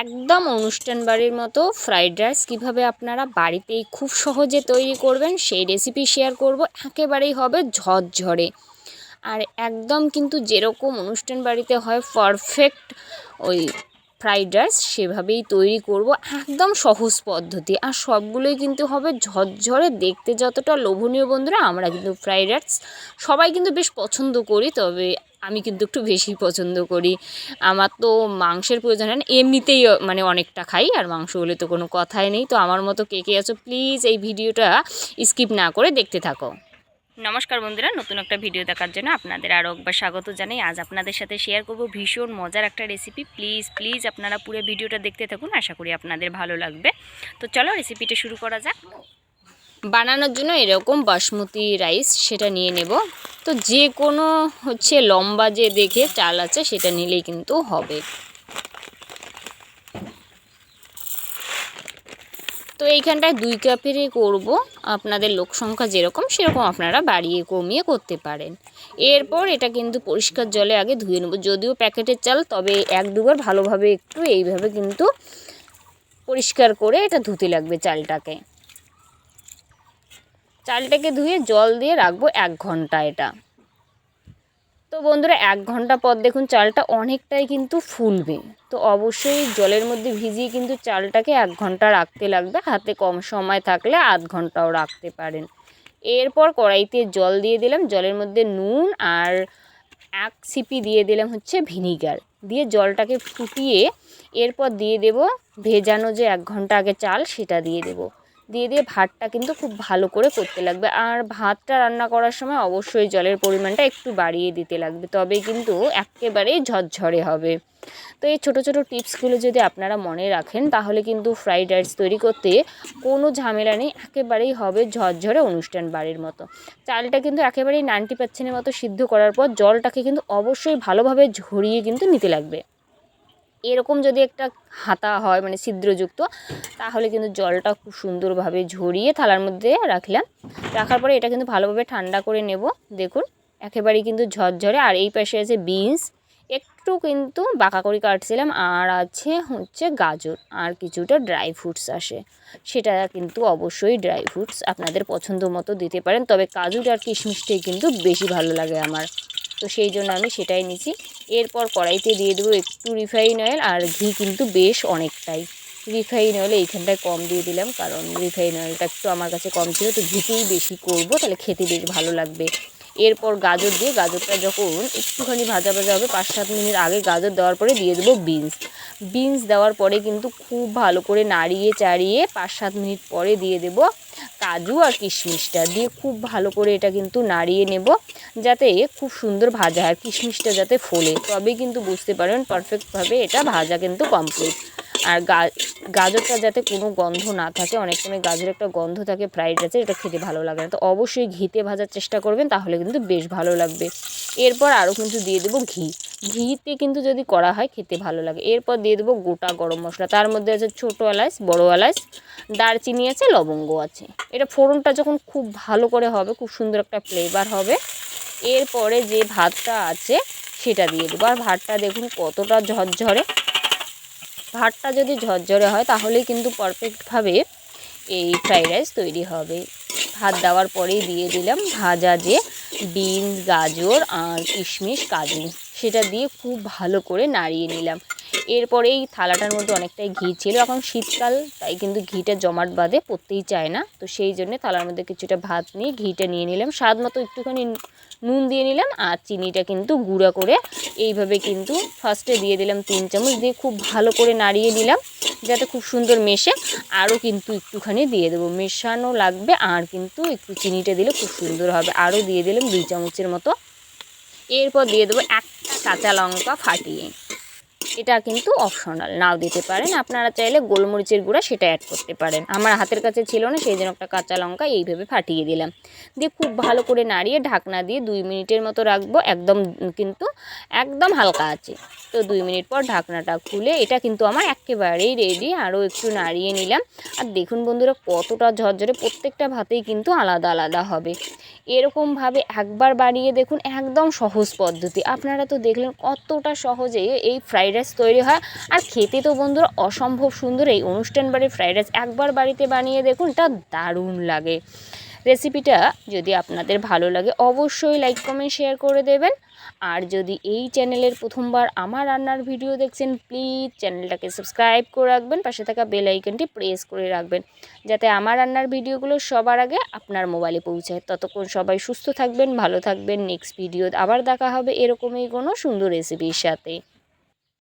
একদম অনুষ্ঠান বাড়ির মতো ফ্রাইড রাইস কীভাবে আপনারা বাড়িতেই খুব সহজে তৈরি করবেন সেই রেসিপি শেয়ার করব। একেবারেই হবে ঝরঝরে, আর একদম কিন্তু যেরকম অনুষ্ঠান বাড়িতে হয় পারফেক্ট ওই ফ্রাইড রাইস সেভাবেই তৈরি করব। একদম সহজ পদ্ধতি, আর সবগুলোই কিন্তু হবে ঝরঝরে, দেখতে যতটা লোভনীয়। বন্ধুরা, আমরা কিন্তু ফ্রাইড রাইস সবাই কিন্তু বেশ পছন্দ করি, তবে আমি কিন্তু একটু বেশি পছন্দ করি। আমার তো মাংসের প্রয়োজন হয় না, এমনিতেই মানে অনেকটা খাই, আর মাংস হলে তো কোনো কথাই নেই। তো আমার মতো কে কে আছো প্লিজ এই ভিডিওটা স্কিপ না করে দেখতে থাকো। নমস্কার বন্ধুরা, নতুন একটা ভিডিও দেখার জন্য আপনাদের আরও একবার স্বাগত জানাই। আজ আপনাদের সাথে শেয়ার করব ভীষণ মজার একটা রেসিপি। প্লিজ আপনারা পুরো ভিডিওটা দেখতে থাকুন, আশা করি আপনাদের ভালো লাগবে। তো চলো রেসিপিটা শুরু করা যাক। বানানোর জন্য এরকম বাসমতি রাইস সেটা নিয়ে নেব। তো যে কোনো লম্বা যে দেখে চাল আছে সেটা নিলেই কিন্তু হবে। তো এইখানটায় 2 কাপেরই করব, আপনাদের লোক সংখ্যা যেরকম সেরকম আপনারা বাড়িয়ে কমিয়ে করতে পারেন। এরপর এটা কিন্তু পরিষ্কার জলে আগে ধুয়ে নেব। যদিও প্যাকেটের চাল, তবে 1-2বার ভালোভাবে একটু এইভাবে কিন্তু পরিষ্কার করে এটা ধুতে লাগবে। চালটাকে ধুয়ে জল দিয়ে রাখবো 1 ঘন্টা এটা। তো বন্ধুরা, 1 ঘন্টা পর দেখুন চালটা অনেকটাই কিন্তু ফুলবে। তো অবশ্যই জলের মধ্যে ভিজিয়ে কিন্তু চালটাকে 1 ঘন্টা রাখতে লাগবে। হাতে কম সময় থাকলে আধ ঘন্টাও রাখতে পারেন। এরপর কড়াইতে জল দিয়ে দিলাম, জলের মধ্যে নুন আর 1 সিপি দিয়ে দিলাম ভিনিগার, দিয়ে জলটাকে ফুটিয়ে এরপর দিয়ে দেব ভেজানো যে 1 ঘন্টা আগে চাল সেটা দিয়ে দিয়ে ভাতটা কিন্তু খুব ভালো করে করতে লাগবে। আর ভাতটা রান্না করার সময় অবশ্যই জলের পরিমাণটা একটু বাড়িয়ে দিতে লাগবে, তবে কিন্তু একেবারেই ঝরঝরে হবে। তো এই ছোটো ছোটো টিপসগুলো যদি আপনারা মনে রাখেন তাহলে কিন্তু ফ্রাইড রাইস তৈরি করতে কোনো ঝামেলা নেই, একেবারেই হবে ঝরঝরে অনুষ্ঠান বাড়ির মতো। চালটা কিন্তু একেবারেই 90% মতো সিদ্ধ করার পর জলটাকে কিন্তু অবশ্যই ভালোভাবে ঝরিয়ে কিন্তু নিতে লাগবে। এরকম যদি একটা হাতা হয় মানে ছিদ্রযুক্ত, তাহলে কিন্তু জলটা খুব সুন্দরভাবে ঝরিয়ে থালার মধ্যে রাখার পরে এটা কিন্তু ভালোভাবে ঠান্ডা করে নেব। দেখুন একেবারেই কিন্তু ঝরঝরে। আর এই পাশে আছে বিনস, একটু কিন্তু বাঁকা করে কাটছিলাম, আর আছে গাজর, আর কিছুটা ড্রাই ফ্রুটস সেটা কিন্তু অবশ্যই ড্রাই ফ্রুটস আপনাদের পছন্দ মতো দিতে পারেন, তবে কাজু আর কিশমিশটাই কিন্তু বেশি ভালো লাগে আমার, তো সেই জন্য আমি সেটাই নিচ্ছি। এরপর কড়াইতে দিয়ে দেবো একটু রিফাইন অয়েল, আর ঘি কিন্তু বেশ অনেকটাই। রিফাইন অয়েল এইখানটায় কম দিয়ে দিলাম, কারণ রিফাইন অয়েলটা একটু আমার কাছে কম ছিল, তো ঘিতেই বেশি করব, তাহলে খেতে বেশ ভালো লাগবে। এরপর গাজর দিয়ে, গাজরটা যখন একটুখানি ভাজা ভাজা হবে 5-7 মিনিট আগে গাজর দেওয়ার পরে দিয়ে দেবো বিনস দেওয়ার পরে কিন্তু খুব ভালো করে নাড়িয়ে চাড়িয়ে 5-7 মিনিট পরে দিয়ে দেবো কাজু আর কিশমিশটা দিয়ে খুব ভালো করে এটা কিন্তু নাড়িয়ে নেব, যাতে খুব সুন্দর ভাজা হয়, কিশমিশটা যাতে ফোলে, তবেই কিন্তু বুঝতে পারবেন পারফেক্টভাবে এটা ভাজা কিন্তু কমপ্লিট। আর গাজরটা যাতে কোনো গন্ধ না থাকে, অনেক সময় গাজরের একটা গন্ধ থাকে ফ্রাইড রাইসে, এটা খেতে ভালো লাগে না, তো অবশ্যই ঘিতে ভাজার চেষ্টা করবেন, তাহলে কিন্তু বেশ ভালো লাগবে। এরপর আরও কিন্তু দিয়ে দেবো ঘিতে কিন্তু যদি করা হয় খেতে ভালো লাগে। এরপর দিয়ে দেবো গোটা গরম মশলা, তার মধ্যে আছে ছোটো এলাচ, বড়ো এলাচ, দারচিনি আছে, লবঙ্গ আছে। এটা ফোড়নটা যখন খুব ভালো করে হবে, খুব সুন্দর একটা ফ্লেভার হবে। এরপরে যে ভাতটা আছে সেটা দিয়ে দেবো, আর ভাতটা দেখুন কতটা ঝরঝরে। ভাতটা যদি ঝরঝরে হয় তাহলেই কিন্তু পারফেক্টভাবে এই ফ্রাইড রাইস তৈরি হবে। ভাত দেওয়ার পরেই দিয়ে দিলাম ভাজা যে বিনস, গাজর আর কিশমিশ, কাজু, সেটা দিয়ে খুব ভালো করে নাড়িয়ে নিলাম। এরপরে এই থালাটার মধ্যে অনেকটাই ঘি ছিল, এখন শীতকাল তাই কিন্তু ঘিটা জমাট বাঁধে, পড়তেই চায় না, তো সেই জন্য থালার মধ্যে কিছুটা ভাত নিয়ে ঘিটা নিয়ে নিলাম, স্বাদ মতো একটুখানি নুন দিয়ে নিলাম, আর চিনিটা কিন্তু গুঁড়া করে এইভাবে কিন্তু ফার্স্টে দিয়ে দিলাম 3 চামচ, দিয়ে খুব ভালো করে নাড়িয়ে নিলাম যাতে খুব সুন্দর মেশে। আরও কিন্তু একটুখানি দিয়ে দেবো, মেশানো লাগবে, আর কিন্তু একটু চিনিটা দিলে খুব সুন্দর হবে। আরও দিয়ে দিলাম 2 চামচের মতো। এরপর দিয়ে দেবো একটা কাঁচা লঙ্কা ফাটিয়ে, এটা কিন্তু অপশনাল, নাও দিতে পারেন, আপনারা চাইলে গোলমরিচের গুঁড়া সেটা অ্যাড করতে পারেন। আমার হাতের কাছে ছিল না, সেই জন্য একটা কাঁচা লঙ্কা এইভাবে ফাটিয়ে দিলাম, দিয়ে খুব ভালো করে নাড়িয়ে ঢাকনা দিয়ে 2 মিনিটের মতো রাখবো। একদম হালকা আছে। তো 2 মিনিট পর ঢাকনাটা খুলে এটা কিন্তু আমার একেবারেই রেডি। আরও একটু নাড়িয়ে নিলাম, আর দেখুন বন্ধুরা কতটা ঝরঝরে, প্রত্যেকটা ভাতেই কিন্তু আলাদা আলাদা হবে। এরকমভাবে একবার বানিয়ে দেখুন, একদম সহজ পদ্ধতি। আপনারা তো দেখলেন কতটা সহজে এই ফ্রাইড রাইস তৈরি হয়, আর খেতে তো বন্ধুরা অসম্ভব সুন্দর। এই অনুষ্ঠান বাড়ির ফ্রাইড রাইস একবার বাড়িতে বানিয়ে দেখুন, এটা দারুণ লাগে। রেসিপিটা যদি আপনাদের ভালো লাগে অবশ্যই লাইক কমেন্ট শেয়ার করে দেবেন। আর যদি এই চ্যানেলের প্রথমবার আমার রান্নার ভিডিও দেখছেন, প্লিজ চ্যানেলটাকে সাবস্ক্রাইব করে রাখবেন, পাশে থাকা বেল আইকনটি প্রেস করে রাখবেন, যাতে আমার রান্নার ভিডিওগুলো সবার আগে আপনার মোবাইলে পৌঁছায়। ততক্ষণ সবাই সুস্থ থাকবেন, ভালো থাকবেন। নেক্সট ভিডিও আবার দেখা হবে এরকমই কোনো সুন্দর রেসিপির সাথে।